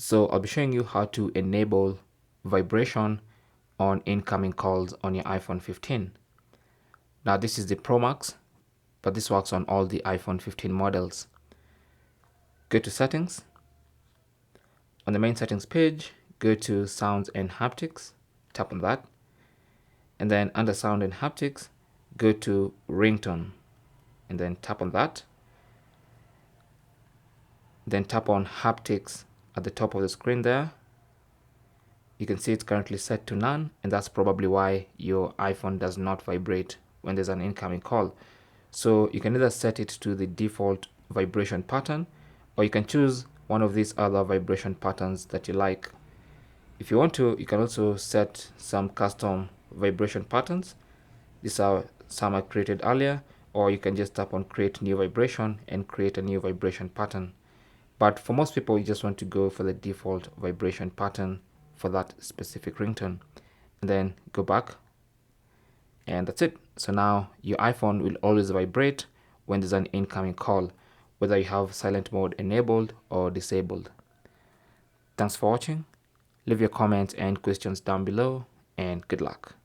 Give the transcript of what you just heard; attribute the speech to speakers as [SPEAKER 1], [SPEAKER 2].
[SPEAKER 1] So I'll be showing you how to enable vibration on incoming calls on your iPhone 15. Now this is the Pro Max, but this works on all the iPhone 15 models. Go to settings. On the main settings page, go to sounds and haptics, tap on that. And then under sound and haptics, go to ringtone and then tap on that. Then tap on haptics at the top of the screen there. You can see it's currently set to none, and that's probably why your iPhone does not vibrate when there's an incoming call. So you can either set it to the default vibration pattern, or you can choose one of these other vibration patterns that you like. If you want to, you can also set some custom vibration patterns. These are some I created earlier, or you can just tap on create new vibration and create a new vibration pattern. But for most people, you just want to go for the default vibration pattern for that specific ringtone, and then go back, and that's it. So now your iPhone will always vibrate when there's an incoming call, whether you have silent mode enabled or disabled. Thanks for watching. Leave your comments and questions down below, and good luck.